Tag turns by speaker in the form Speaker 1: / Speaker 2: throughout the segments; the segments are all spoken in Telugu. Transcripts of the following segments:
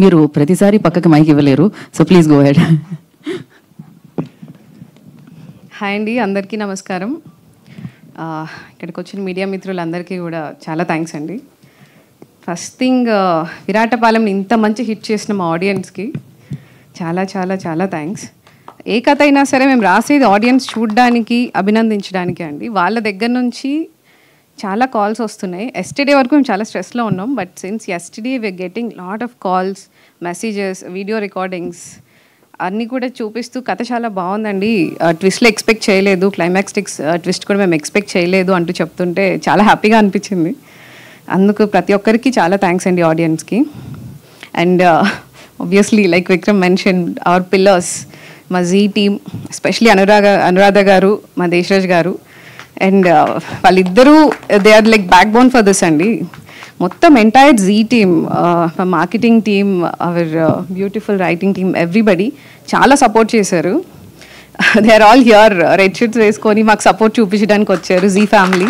Speaker 1: మీరు ప్రతిసారి పక్కకి మైక్ ఇవ్వలేరు, so please go head.
Speaker 2: Hi అండి, అందరికీ నమస్కారం. ఇక్కడికి వచ్చిన మీడియా మిత్రులందరికీ కూడా చాలా థ్యాంక్స్ అండి. ఫస్ట్ థింగ్, విరాటపాలెం ఇంత మంచి హిట్ చేసిన మా ఆడియన్స్కి చాలా చాలా చాలా థ్యాంక్స్. ఏ కథ అయినా సరే మేము రాసేది ఆడియన్స్ చూడడానికి, అభినందించడానికి అండి. వాళ్ళ దగ్గర నుంచి చాలా కాల్స్ వస్తున్నాయి. ఎస్టర్డే వరకు మేము చాలా స్ట్రెస్లో ఉన్నాం, but since yesterday we're getting lot of calls, messages, video recordings అన్నీ కూడా చూపిస్తూ కథ చాలా బాగుందండి, ట్విస్ట్లో ఎక్స్పెక్ట్ చేయలేదు, క్లైమాక్స్ ట్విస్ట్ కూడా మేము ఎక్స్పెక్ట్ చేయలేదు అంటూ చెప్తుంటే చాలా హ్యాపీగా అనిపించింది. అందుకు ప్రతి ఒక్కరికి చాలా థ్యాంక్స్ అండి ఆడియన్స్కి. And obviously like Vikram mention, our pillars, మా జీ టీమ్, ఎస్పెషలీ అనురాధ గారు, మా దేశరాజ్ గారు. అండ్ వాళ్ళిద్దరూ they are like backbone for this అండి. మొత్తం entire Zee team, marketing team, our beautiful writing team, everybody చాలా సపోర్ట్ చేశారు. They are all here, red shirts వేసుకొని మాకు సపోర్ట్ చూపించడానికి వచ్చారు. జీ ఫ్యామిలీ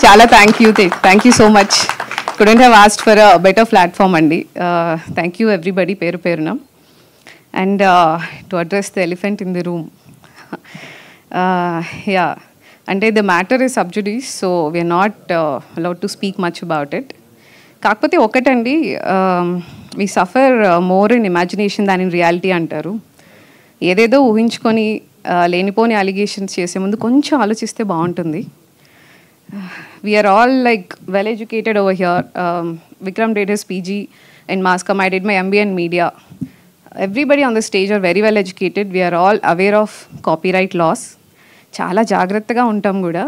Speaker 2: చాలా thank you so much. Couldn't have asked for a better platform అండి. థ్యాంక్ యూ ఎవ్రీబడి పేరు పేరున. And to address the elephant in the room, yeah, అంటే the matter is sub judice, so we are not allowed to speak much about it. కాకపోతే ఒకటండి, we suffer more in imagination than in reality అంటారు. ఏదేదో ఊహించుకొని లేనిపోని అలిగేషన్స్ చేసే ముందు కొంచెం ఆలోచిస్తే బాగుంటుంది. We're all like well educated over here. Vikram did his PG in mass comm, I did my MBA in media. Everybody on the stage are very well educated. We are all aware of copyright laws. చాలా జాగ్రత్తగా ఉంటాం కూడా.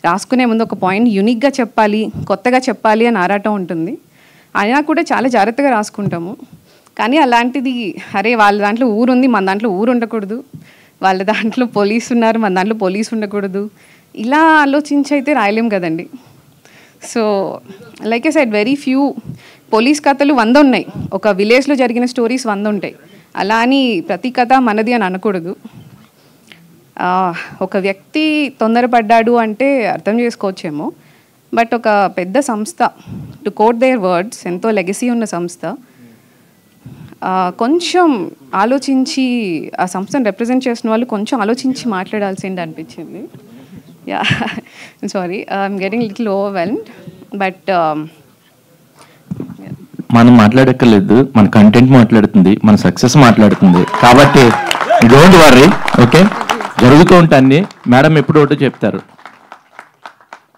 Speaker 2: రాసుకునే ముందు ఒక పాయింట్ యూనిక్గా చెప్పాలి, కొత్తగా చెప్పాలి అని ఆరాటం ఉంటుంది. అయినా కూడా చాలా జాగ్రత్తగా రాసుకుంటాము. కానీ అలాంటిది, అరే వాళ్ళ దాంట్లో ఊరుంది, మన దాంట్లో ఊరు ఉండకూడదు, వాళ్ళ దాంట్లో పోలీసు ఉన్నారు, మన దాంట్లో పోలీసు ఉండకూడదు, ఇలా ఆలోచించి అయితే రాయలేం కదండి. So like I said, very few police కథలు 100 ఉన్నాయి, ఒక విలేజ్లో జరిగిన స్టోరీస్ 100 ఉంటాయి. అలా అని ప్రతి కథ మనది అని అనకూడదు. ఒక వ్యక్తి తొందరపడ్డాడు అంటే అర్థం చేసుకోవచ్చేమో, బట్ ఒక పెద్ద సంస్థ, టు కోట్ దేర్ వర్డ్స్, ఎంతో లెగసీ ఉన్న సంస్థ, కొంచెం ఆలోచించి, ఆ సంస్థను రిప్రజెంట్ చేసిన వాళ్ళు కొంచెం ఆలోచించి మాట్లాడాల్సింది అనిపించింది. Yeah, sorry, I'm getting little overwhelmed, but
Speaker 3: మనం మాట్లాడక్కర్లేదు, మన కంటెంట్ మాట్లాడుతుంది, మన సక్సెస్ మాట్లాడుతుంది. కాబట్టి డోంట్ వర్రీ, ఓకే, జరుగుతూ ఉంటాన్ని. మేడం ఎప్పుడు ఒకటి చెప్తారు.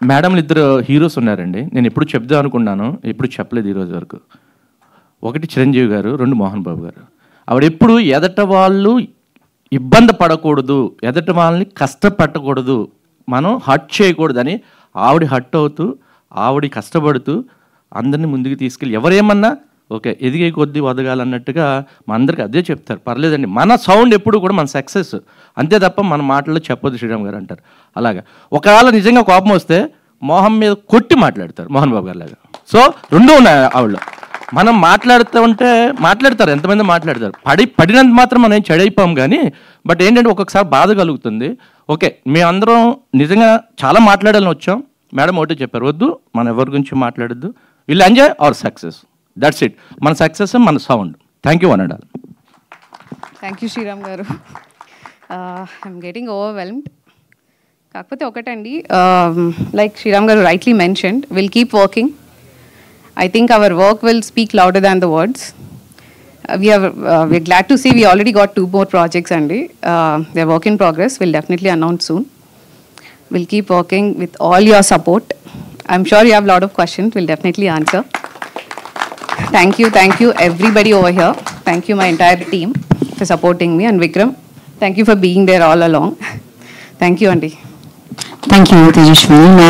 Speaker 3: మేడంలు 2 హీరోస్ ఉన్నారండి. నేను ఎప్పుడు చెప్దాం అనుకున్నాను, ఎప్పుడు చెప్పలేదు ఈరోజు వరకు. ఒకటి చిరంజీవి గారు, 2 మోహన్ బాబు గారు. ఆవిడ ఎప్పుడు ఎదట వాళ్ళు ఇబ్బంది పడకూడదు, ఎదట వాళ్ళని కష్టపెట్టకూడదు, మనం హర్ట్ చేయకూడదని ఆవిడ హర్ట్ అవుతూ, ఆవిడ కష్టపడుతూ అందరినీ ముందుకు తీసుకెళ్ళి, ఎవరేమన్నా ఓకే ఎదిగే కొద్దీ వదగాలన్నట్టుగా మా అందరికి అదే చెప్తారు. పర్లేదండి, మన సౌండ్ ఎప్పుడు కూడా మన సక్సెస్, అంతే తప్ప మన మాటల్లో చెప్పొద్దు శ్రీరామ్ గారు అంటారు. అలాగా ఒకవేళ నిజంగా కోపం వస్తే మోహన్ మీద కొట్టి మాట్లాడతారు, మోహన్ బాబు గారు లాగా. సో 2 ఉన్నాయి ఆవిడలో. మనం మాట్లాడుతూ ఉంటే మాట్లాడతారు, ఎంతమంది మాట్లాడతారు, పడినంత మాత్రం మనం ఏం చెడైపోం. కానీ బట్ ఏంటంటే ఒక్కొక్కసారి బాధ కలుగుతుంది. ఓకే, మేమందరం నిజంగా చాలా మాట్లాడాలని వచ్చాం. మేడం ఒకటే చెప్పారు, వద్దు మనం ఎవరి గురించి మాట్లాడద్దు, will enjoy our success, that's it. మన సక్సెస్ మన సౌండ్. థ్యాంక్ యూ అన్నాడు.
Speaker 2: థ్యాంక్ యూ శ్రీరామ్ గారు. I'm getting overwhelmed. కాకపోతే ఒకటండి, లైక్ శ్రీరామ్ గారు rightly mentioned, will keep working. I think our work will speak louder than the words. We're glad to see we already got 2 more projects and they're work in progress. We'll definitely announce soon. We'll keep working with all your support. I'm sure you have a lot of questions. We'll definitely answer. Thank you everybody over here. Thank you my entire team for supporting me, and Vikram, thank you for being there all along. Thank you, Auntie.
Speaker 1: Thank you Tejaswini.